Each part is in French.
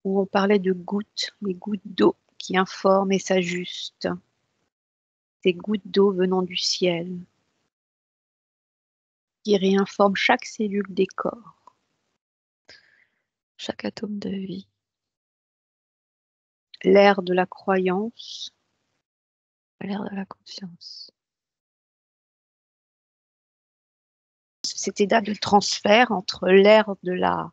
où on parlait de gouttes, les gouttes d'eau qui informent et s'ajustent, ces gouttes d'eau venant du ciel, qui réinforment chaque cellule des corps. Chaque atome de vie. L'ère de la croyance, L'ère de la conscience. cet état de transfert entre l'ère de la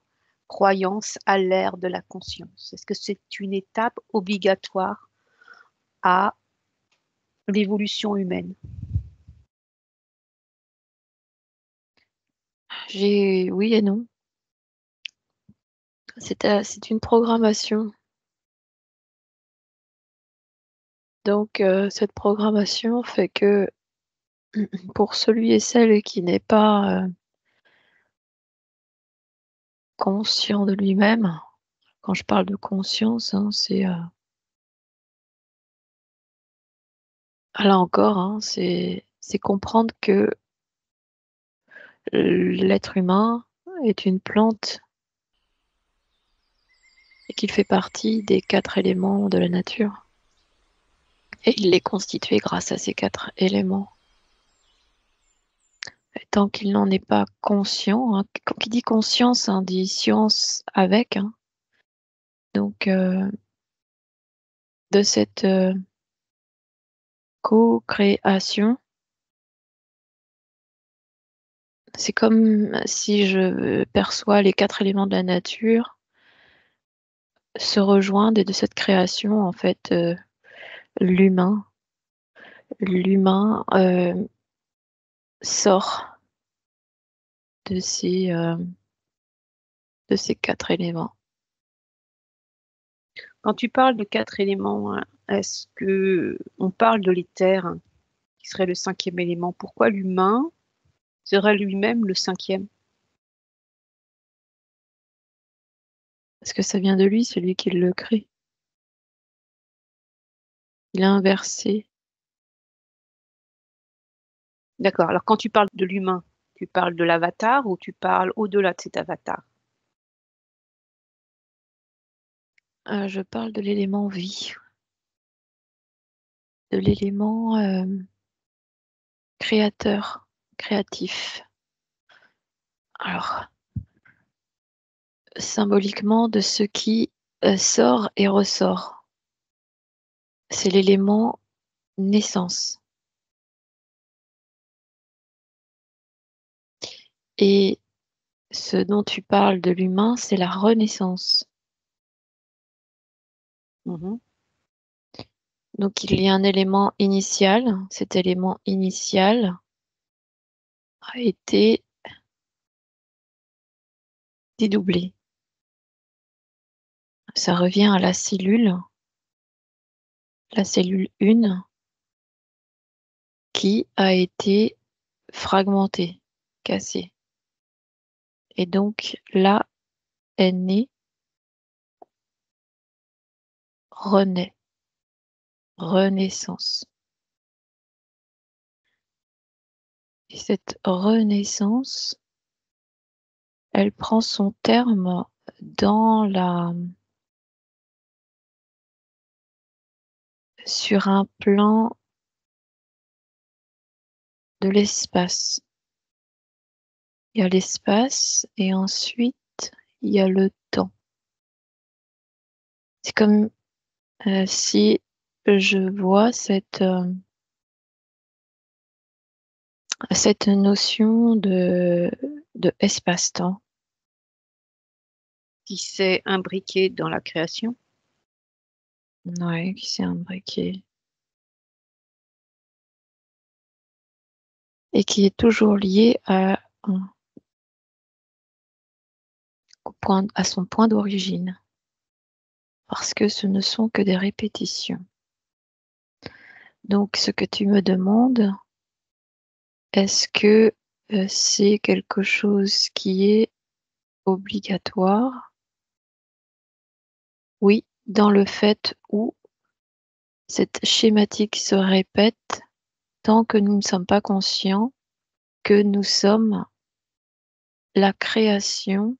croyance à l'ère de la conscience. Est-ce que c'est une étape obligatoire à l'évolution humaine? Oui et non. C'est une programmation. Donc, cette programmation fait que pour celui et celle qui n'est pas conscient de lui-même, quand je parle de conscience, hein, c'est là encore, hein, c'est comprendre que l'être humain est une plante et qu'il fait partie des 4 éléments de la nature. Et il est constitué grâce à ces 4 éléments. Et tant qu'il n'en est pas conscient, hein, quand il dit conscience, hein, dit science avec, hein. Donc, de cette co-création, c'est comme si je perçois les 4 éléments de la nature se rejoindre, et de cette création, en fait, l'humain sort de ces 4 éléments. Quand tu parles de 4 éléments, est-ce qu'on parle de l'éther, qui serait le 5e élément? Pourquoi l'humain serait lui-même le 5e? Parce que ça vient de lui, c'est lui qui le crée. Il a inversé. D'accord. Alors quand tu parles de l'humain, tu parles de l'avatar ou tu parles au-delà de cet avatar? Je parle de l'élément vie, de l'élément créateur, créatif. Alors, symboliquement, de ce qui sort et ressort. C'est l'élément naissance. Et ce dont tu parles de l'humain, c'est la renaissance. Mmh. Donc il y a un élément initial. Cet élément initial a été dédoublé. Ça revient à la cellule 1, qui a été fragmentée, cassée. Et donc là est née, renaît, renaissance. Et cette renaissance, elle prend son terme sur un plan de l'espace. Il y a l'espace et ensuite il y a le temps. C'est comme si je vois cette notion de espace-temps. Qui s'est imbriqué dans la création? Ouais, qui s'est imbriqué. Et qui est toujours lié à son point d'origine. Parce que ce ne sont que des répétitions. Donc, ce que tu me demandes, est-ce que c'est quelque chose qui est obligatoire? Oui, dans le fait où cette schématique se répète tant que nous ne sommes pas conscients que nous sommes la création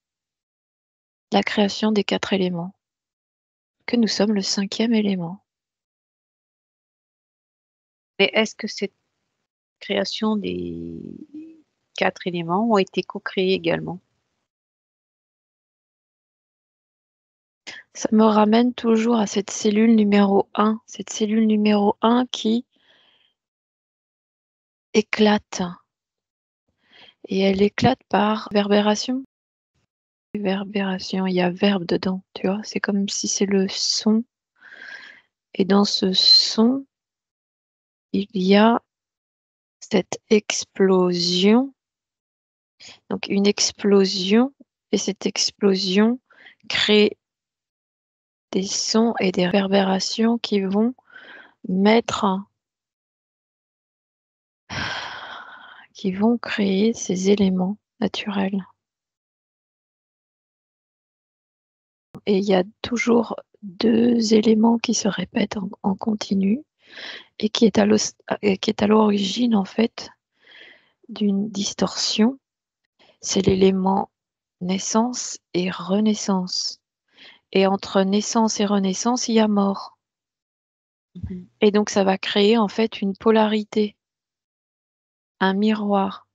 des 4 éléments. que nous sommes le 5e élément. Mais est-ce que cette création des 4 éléments ont été co-créés également? Ça me ramène toujours à cette cellule numéro 1, cette cellule numéro 1 qui éclate. Et elle éclate par réverbération. Réverbération, il y a verbe dedans, tu vois. C'est comme si c'est le son. Et dans ce son, il y a cette explosion. Donc une explosion, et cette explosion crée des sons et des réverbérations qui vont qui vont créer ces éléments naturels. Et il y a toujours 2 éléments qui se répètent en continu et qui est à l'origine en fait d'une distorsion. C'est l'élément naissance et renaissance. Et entre naissance et renaissance, il y a mort. Mmh. Et donc ça va créer en fait une polarité, un miroir.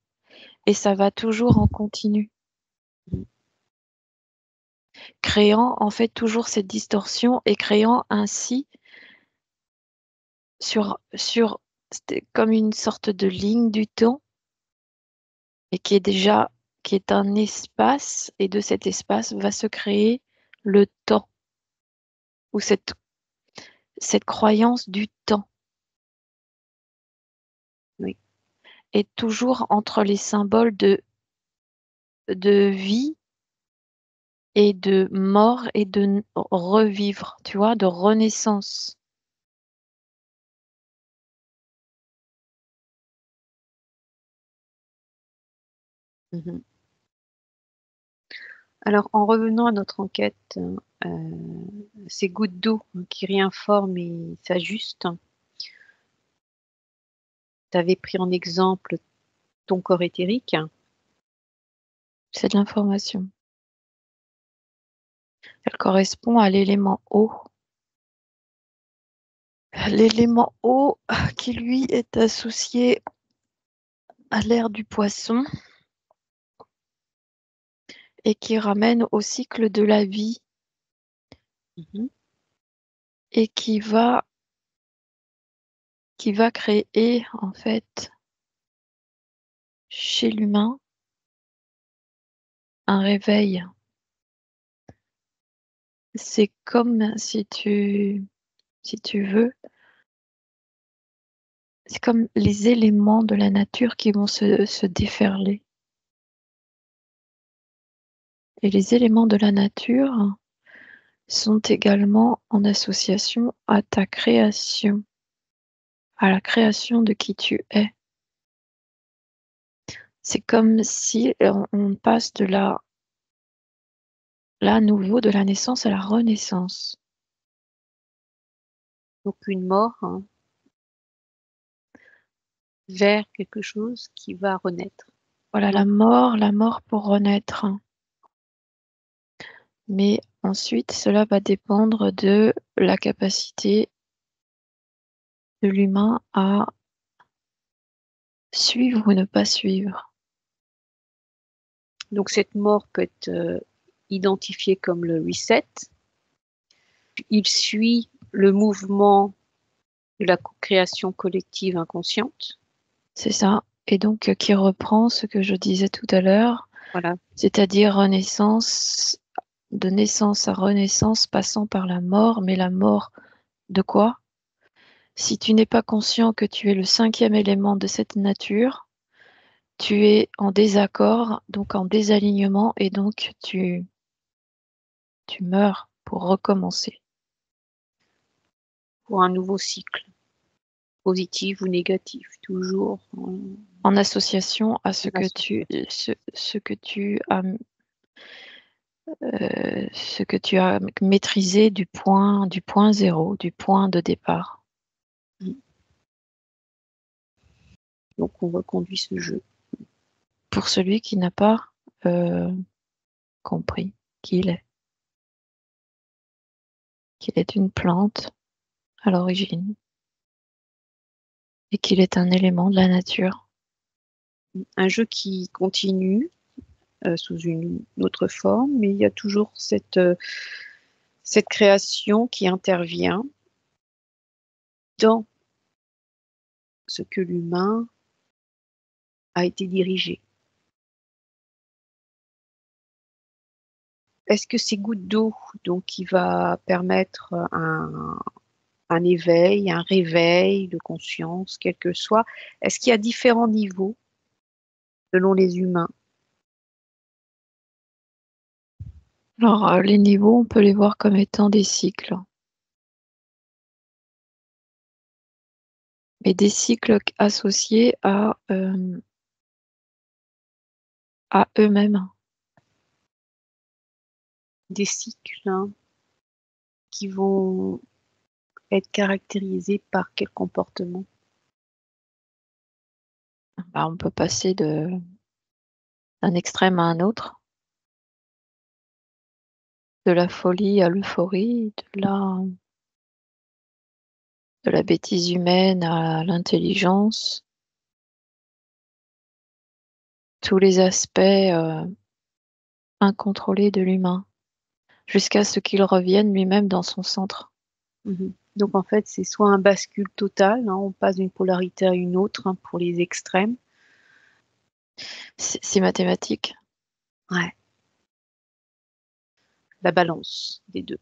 Et ça va toujours en continu, Mmh. créant en fait toujours cette distorsion et créant ainsi c'était comme une sorte de ligne du temps et qui est un espace, et de cet espace va se créer le temps, ou cette croyance du temps, Oui. et toujours entre les symboles de vie et de mort et de revivre, tu vois, de renaissance. Mmh. Alors en revenant à notre enquête, ces gouttes d'eau qui réinforment et s'ajustent, tu avais pris en exemple ton corps éthérique. C'est de l'information. Elle correspond à l'élément eau. L'élément eau qui, lui, est associé à l'ère du poisson et qui ramène au cycle de la vie Mmh. et qui va créer, en fait, chez l'humain, un réveil. C'est comme si tu veux, c'est comme les éléments de la nature qui vont se déferler. Et les éléments de la nature sont également en association à ta création, à la création de qui tu es. C'est comme si on passe de là à nouveau de la naissance à la renaissance. Donc une mort, vers quelque chose qui va renaître, Voilà, non? la mort pour renaître. Mais ensuite, cela va dépendre de la capacité de l'humain à suivre ou ne pas suivre. Donc cette mort peut être, identifiée comme le reset. Il suit le mouvement de la co-création collective inconsciente. C'est ça. Et donc, qui reprend ce que je disais tout à l'heure, Voilà. c'est-à-dire renaissance, de naissance à renaissance, passant par la mort, mais la mort de quoi? Si tu n'es pas conscient que tu es le 5e élément de cette nature, tu es en désaccord, donc en désalignement, et donc tu meurs pour recommencer. Pour un nouveau cycle, positif ou négatif, toujours En association à en association. ce que tu as maîtrisé du point zéro, du point de départ. Mmh. Donc on reconduit ce jeu. Pour celui qui n'a pas compris qui il est. qu'il est une plante à l'origine et qu'il est un élément de la nature. Un jeu qui continue sous une autre forme, mais il y a toujours cette création qui intervient dans ce que l'humain a été dirigé. Est-ce que ces gouttes d'eau, donc, qui va permettre un éveil, un réveil de conscience, quel que soit, est-ce qu'il y a différents niveaux selon les humains? Alors, les niveaux, on peut les voir comme étant des cycles, mais des cycles associés à eux-mêmes. Des cycles, hein, qui vont être caractérisés par quel comportement? Bah, on peut passer d'un extrême à un autre, de la folie à l'euphorie, de la bêtise humaine à l'intelligence, tous les aspects incontrôlés de l'humain, jusqu'à ce qu'il revienne lui-même dans son centre. Donc en fait, c'est soit un bascule total, hein, on passe d'une polarité à une autre, hein, pour les extrêmes. C'est mathématique. Ouais. La balance des deux.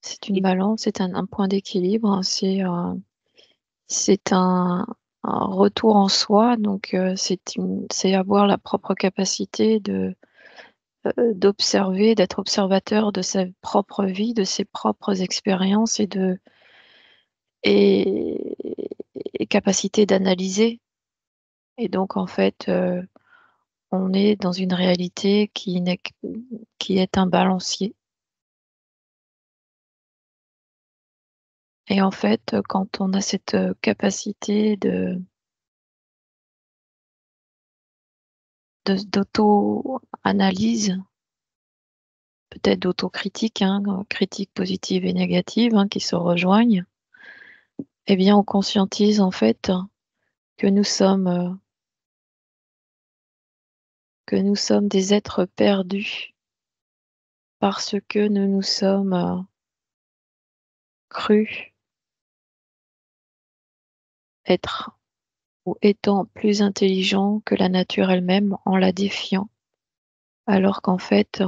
C'est une Et balance, c'est un point d'équilibre, c'est un retour en soi, donc c'est avoir la propre capacité d'observer, d'être observateur de sa propre vie, de ses propres expériences et, et capacité d'analyser. Et donc, en fait, on est dans une réalité qui est un balancier. Et en fait, quand on a cette capacité d'auto-analyse, peut-être d'autocritique, hein, critique positive et négative, hein, qui se rejoignent, eh bien, on conscientise en fait que que nous sommes des êtres perdus parce que nous nous sommes crus être ou étant plus intelligents que la nature elle-même en la défiant, alors qu'en fait,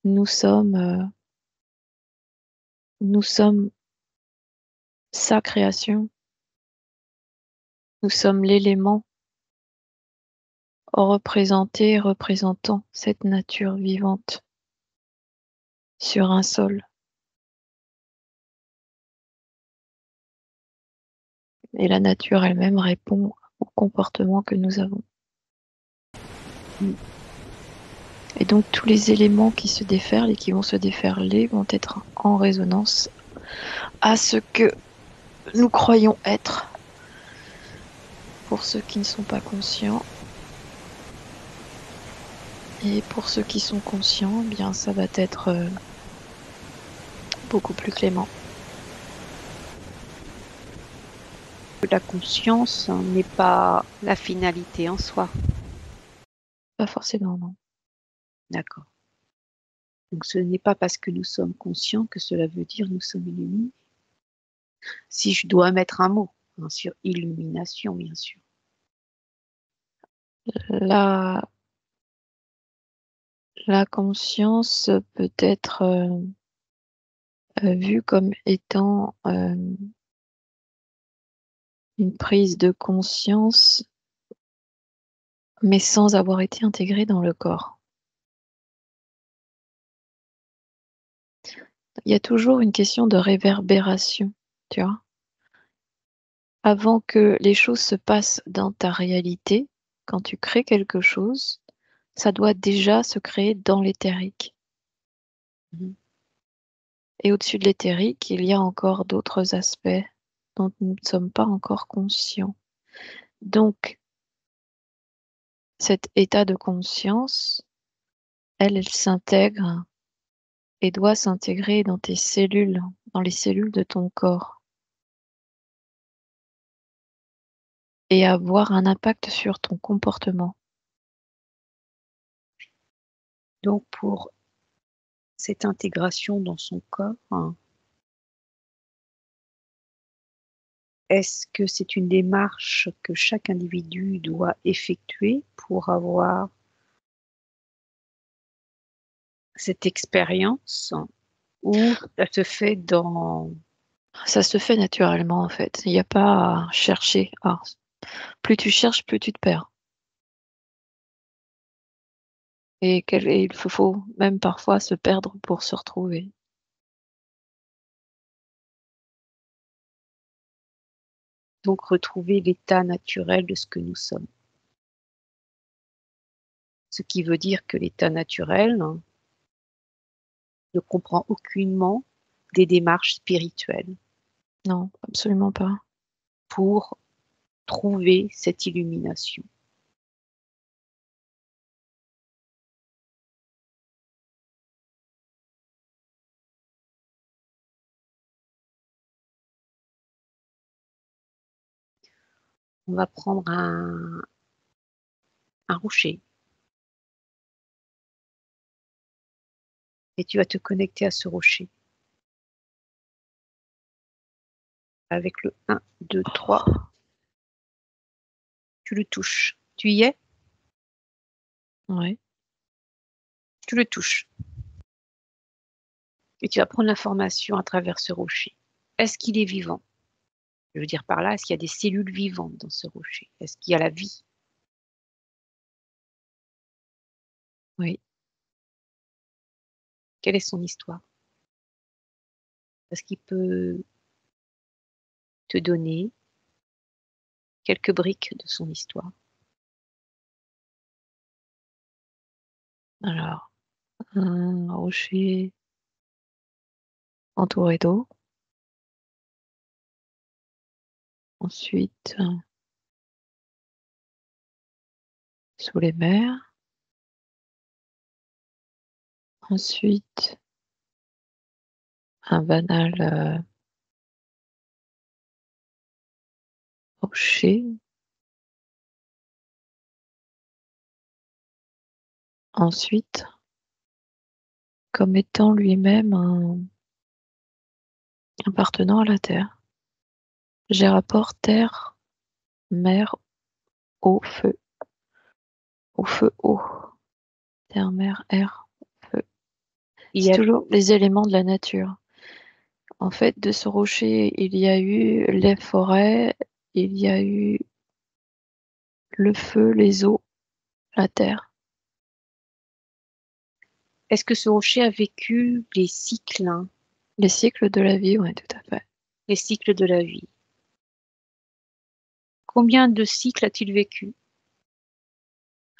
nous sommes, euh, nous sommes sa création, nous sommes l'élément représentant cette nature vivante sur un sol. Et la nature elle-même répond au comportement que nous avons. Et donc tous les éléments qui se déferlent et qui vont se déferler vont être en résonance à ce que nous croyons être. Pour ceux qui ne sont pas conscients. Et pour ceux qui sont conscients, eh bien ça va être beaucoup plus clément. la conscience n'est pas la finalité en soi. Pas forcément, non. D'accord. Donc ce n'est pas parce que nous sommes conscients que cela veut dire nous sommes illuminés. Si je dois mettre un mot, hein, sur illumination, bien sûr. La conscience peut être vue comme étant une prise de conscience, mais sans avoir été intégrée dans le corps. Il y a toujours une question de réverbération, tu vois. Avant que les choses se passent dans ta réalité, quand tu crées quelque chose, ça doit déjà se créer dans l'éthérique. Et au-dessus de l'éthérique, il y a encore d'autres aspects dont nous ne sommes pas encore conscients. Donc, cet état de conscience, elle s'intègre et doit s'intégrer dans tes cellules, dans les cellules de ton corps, et avoir un impact sur ton comportement. Donc pour cette intégration dans son corps, hein, est-ce que c'est une démarche que chaque individu doit effectuer pour avoir cette expérience, ou ça se fait dans... Ça se fait naturellement en fait. Il n'y a pas à chercher. Ah, plus tu cherches, plus tu te perds. Et il faut même parfois se perdre pour se retrouver. Donc retrouver l'état naturel de ce que nous sommes. Ce qui veut dire que l'état naturel, hein, ne comprend aucunement des démarches spirituelles Non, absolument pas. pour trouver cette illumination. On va prendre un rocher et tu vas te connecter à ce rocher avec le 1, 2, 3. Tu le touches. Tu y es? Ouais. Tu le touches. Et tu vas prendre l'information à travers ce rocher. Est-ce qu'il est vivant? Je veux dire par là, est-ce qu'il y a des cellules vivantes dans ce rocher? Est-ce qu'il y a la vie? Oui. Quelle est son histoire? Est-ce qu'il peut te donner quelques briques de son histoire? Alors, un rocher entouré d'eau. Ensuite, sous les mers. Ensuite, un banal rocher. Ensuite, comme étant lui-même appartenant à la terre. J'ai rapport terre, mer, eau, feu. Eau, feu, eau. Terre, mer, air, feu. Il y C'est a, toujours les éléments de la nature. En fait, de ce rocher, il y a eu les forêts, il y a eu le feu, les eaux, la terre. est-ce que ce rocher a vécu les cycles, hein, Les cycles de la vie, oui, tout à fait. les cycles de la vie? Combien de cycles a-t-il vécu?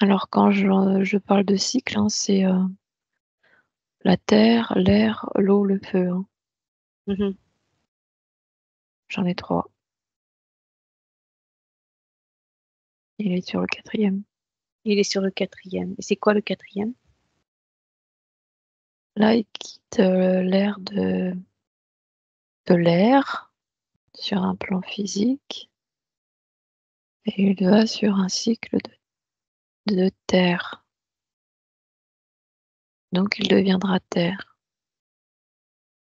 Alors, quand je parle de cycle, hein, c'est la terre, l'air, l'eau, le feu, hein. Mhm. J'en ai 3. Il est sur le 4e. Il est sur le 4e. Et c'est quoi le 4e? Là, il quitte l'ère de l'air sur un plan physique et il va sur un cycle de terre. Donc, il deviendra terre.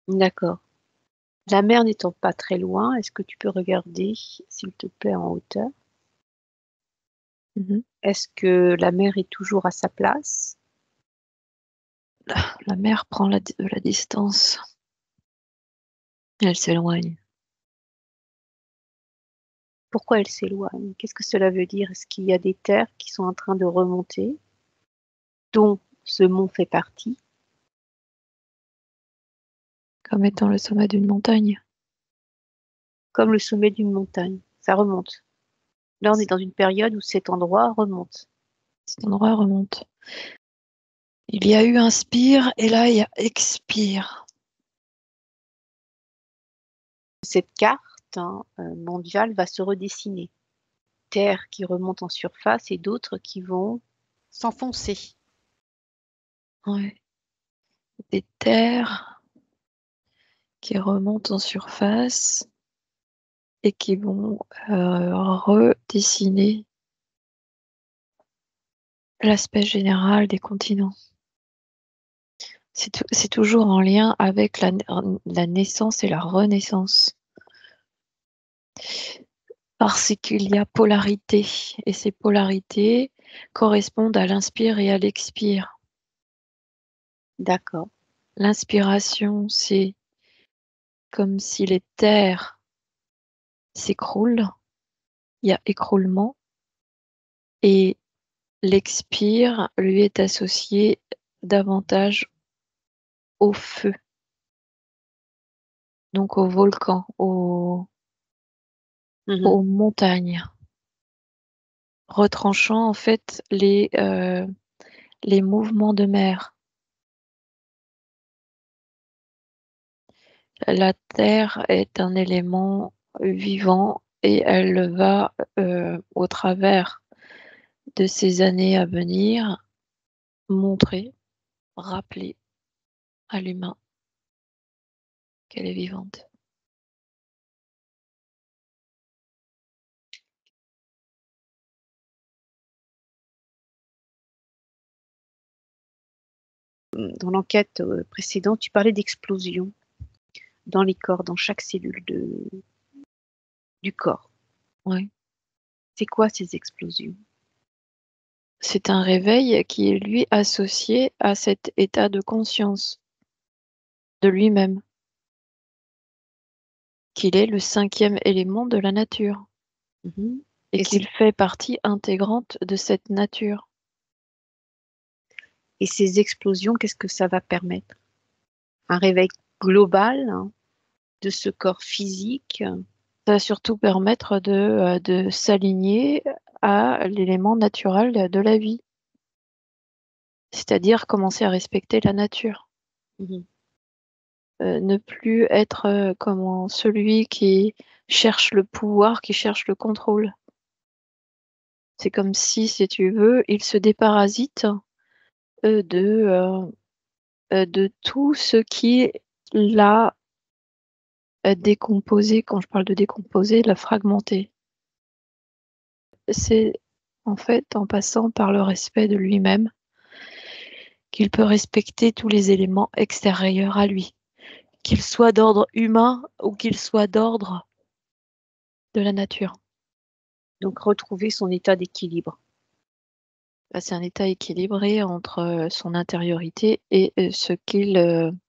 D'accord. La mer n'étant pas très loin, est-ce que tu peux regarder, s'il te plaît, en hauteur? Mhm. Est-ce que la mer est toujours à sa place? La mer prend de la distance. Elle s'éloigne. Pourquoi elle s'éloigne? Qu'est-ce que cela veut dire? Est-ce qu'il y a des terres qui sont en train de remonter, dont ce mont fait partie? Comme étant le sommet d'une montagne. Comme le sommet d'une montagne, ça remonte. Là, on est dans une période où cet endroit remonte. Cet endroit remonte. Il y a eu inspire et là, il y a expire. Cette carte, hein, mondiale va se redessiner. Terres qui remontent en surface et d'autres qui vont s'enfoncer. Ouais. des terres qui remontent en surface et qui vont redessiner l'aspect général des continents. C'est toujours en lien avec la naissance et la renaissance. Parce qu'il y a polarité, et ces polarités correspondent à l'inspire et à l'expire. D'accord. L'inspiration, c'est comme si les terres s'écroulent, il y a écroulement, et l'expire lui est associé davantage au feu, donc au volcan, aux montagnes, retranchant en fait les mouvements de mer. La Terre est un élément vivant et elle va, au travers de ces années à venir, montrer, rappeler à l'humain qu'elle est vivante. Dans l'enquête précédente, tu parlais d'explosion dans les corps, dans chaque cellule du corps. Oui. C'est quoi ces explosions? C'est un réveil qui est lui associé à cet état de conscience de lui-même, qu'il est le 5e élément de la nature et qu'il fait partie intégrante de cette nature. Et ces explosions, qu'est-ce que ça va permettre? Un réveil global de ce corps physique? Ça va surtout permettre de s'aligner à l'élément naturel de la vie, c'est-à-dire commencer à respecter la nature. Ne plus être comme celui qui cherche le pouvoir, qui cherche le contrôle. C'est comme si tu veux, il se déparasite de tout ce qui l'a décomposé. Quand je parle de décomposer, l'a fragmenté. C'est en fait en passant par le respect de lui-même qu'il peut respecter tous les éléments extérieurs à lui, qu'ils soient d'ordre humain ou qu'ils soient d'ordre de la nature. Donc retrouver son état d'équilibre. C'est un état équilibré entre son intériorité et ce qu'il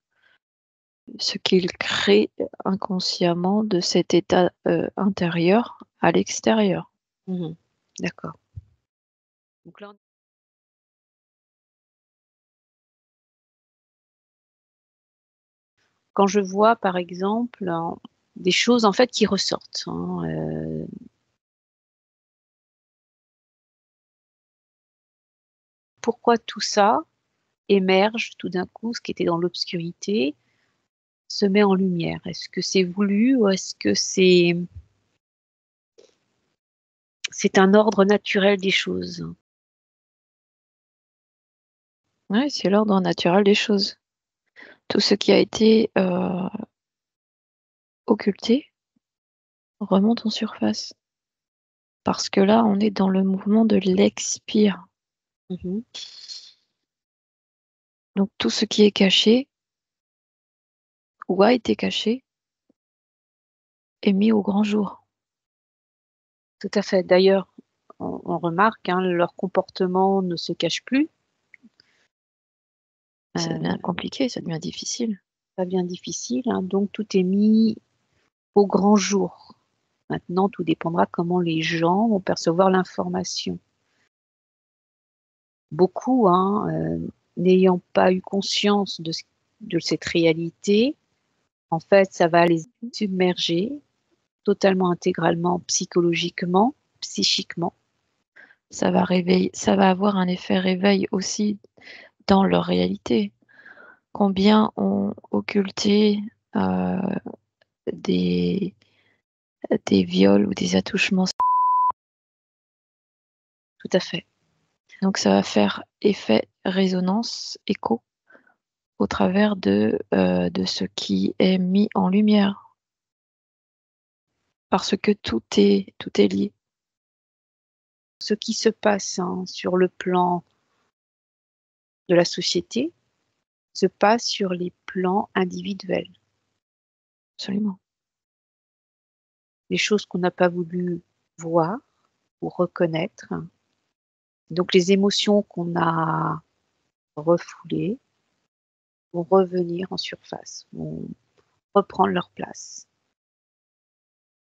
crée inconsciemment de cet état intérieur à l'extérieur. D'accord. Donc là, quand je vois par exemple des choses en fait qui ressortent, pourquoi tout ça émerge tout d'un coup, ce qui était dans l'obscurité se met en lumière? Est-ce que c'est voulu ou est-ce que c'est un ordre naturel des choses? Oui, c'est l'ordre naturel des choses. Tout ce qui a été occulté remonte en surface. Parce que là, on est dans le mouvement de l'expire. Donc tout ce qui est caché ou a été caché est mis au grand jour. Tout à fait. D'ailleurs, on remarque, leur comportement ne se cache plus. Ça devient compliqué, ça devient difficile. Ça devient difficile, donc tout est mis au grand jour. Maintenant, tout dépendra comment les gens vont percevoir l'information. Beaucoup, n'ayant pas eu conscience de cette réalité, en fait, ça va les submerger totalement, intégralement, psychologiquement, psychiquement. Ça va avoir un effet réveil aussi dans leur réalité. Combien ont occulté des viols ou des attouchements. Tout à fait. Donc ça va faire effet résonance, écho au travers de ce qui est mis en lumière. Parce que tout est lié. Ce qui se passe sur le plan de la société se passe sur les plans individuels. Absolument. Les choses qu'on n'a pas voulu voir ou reconnaître. Donc les émotions qu'on a refoulées vont revenir en surface, vont reprendre leur place.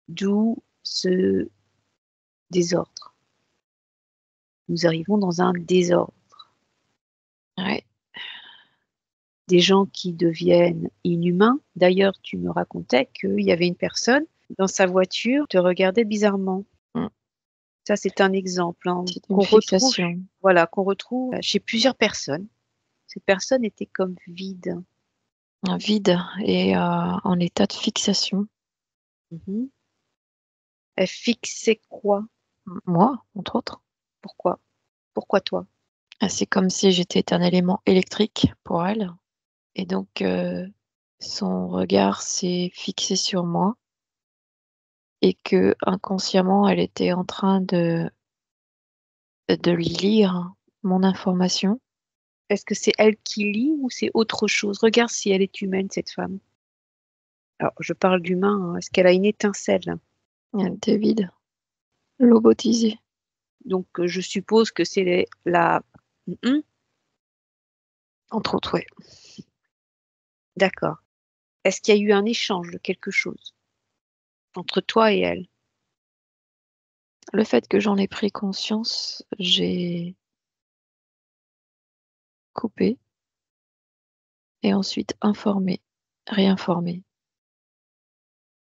D'où ce désordre. Nous arrivons dans un désordre. Ouais. Des gens qui deviennent inhumains. D'ailleurs, tu me racontais qu'il y avait une personne dans sa voiture te regardait bizarrement. Mm. Ça, c'est un exemple C'est qu'on une fixation. qu'on retrouve chez plusieurs personnes. Cette personne était comme vide. Un vide et en état de fixation. Mhm. Elle fixait quoi? Moi, entre autres. Pourquoi? Pourquoi toi? C'est comme si j'étais un élément électrique pour elle. Et donc, son regard s'est fixé sur moi et que inconsciemment, elle était en train de lire mon information. Est-ce que c'est elle qui lit ou c'est autre chose? Regarde si elle est humaine, cette femme. Alors, je parle d'humain. Est-ce qu'elle a une étincelle? Elle était vide, lobotisée. Donc, je suppose que c'est la... Mhm. Entre autres, ouais. D'accord. Est-ce qu'il y a eu un échange de quelque chose entre toi et elle? Le fait que j'en ai pris conscience, j'ai coupé et ensuite informé, réinformé.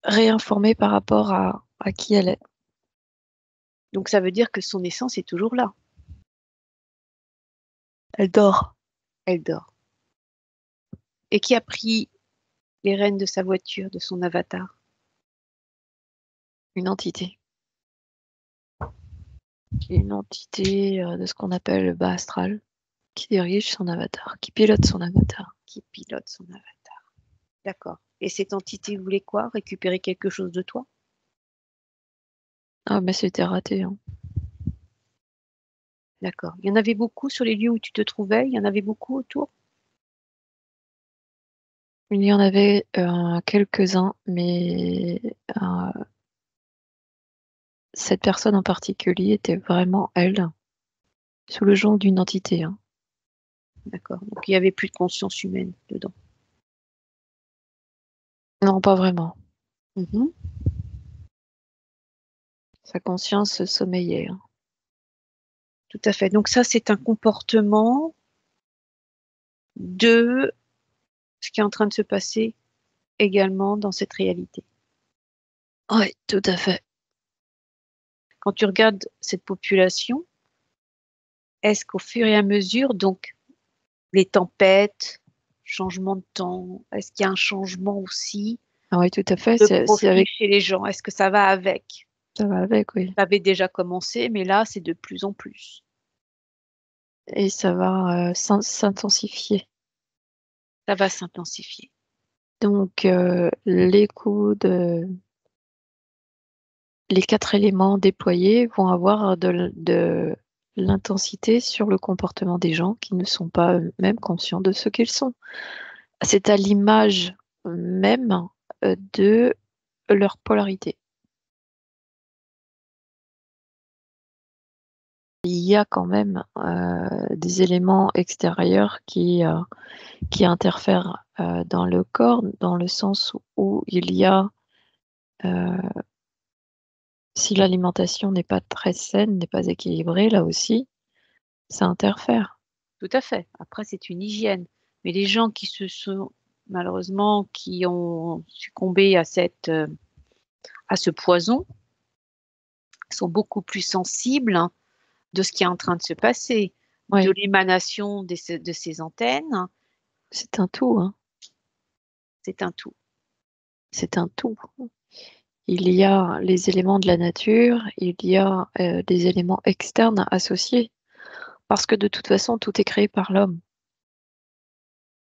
Réinformé par rapport à qui elle est. Donc, ça veut dire que son essence est toujours là. Elle dort. Elle dort. Et qui a pris les rênes de sa voiture, de son avatar? Une entité. Une entité de ce qu'on appelle le bas astral, qui dirige son avatar, qui pilote son avatar. Qui pilote son avatar. D'accord. Et cette entité voulait quoi? Récupérer quelque chose de toi? Ah, mais c'était raté. Hein. D'accord. Il y en avait beaucoup sur les lieux où tu te trouvais? Il y en avait beaucoup autour? Il y en avait quelques-uns, mais cette personne en particulier était vraiment elle, sous le joug d'une entité. Hein. D'accord. Donc, il n'y avait plus de conscience humaine dedans. Non, pas vraiment. Mhm. Sa conscience sommeillait. Hein. Tout à fait. Donc, ça, c'est un comportement de ce qui est en train de se passer également dans cette réalité. Oui, tout à fait. Quand tu regardes cette population, est-ce qu'au fur et à mesure, donc les tempêtes, changement de temps, est-ce qu'il y a un changement aussi Ah oui, tout à fait. de C'est profil avec. chez les gens? Est-ce que ça va avec? Ça va avec, oui. Ça avait déjà commencé, mais là, c'est de plus en plus. Et ça va s'intensifier. Ça va s'intensifier. Donc, les les 4 éléments déployés vont avoir de l'intensité sur le comportement des gens qui ne sont pas eux-mêmes conscients de ce qu'ils sont. C'est à l'image même de leur polarité. Il y a quand même des éléments extérieurs qui interfèrent dans le corps, dans le sens où il y a, euh, si l'alimentation n'est pas très saine, n'est pas équilibrée, là aussi, ça interfère. Tout à fait. Après, c'est une hygiène. Mais les gens qui se sont, malheureusement, qui ont succombé à ce poison, sont beaucoup plus sensibles de ce qui est en train de se passer, de Oui, l'émanation de ces antennes. c'est un tout, hein. C'est un tout. C'est un tout. Il y a les éléments de la nature, il y a des éléments externes associés, parce que de toute façon, tout est créé par l'homme.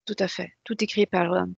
Tout à fait. Tout écrit par l'homme.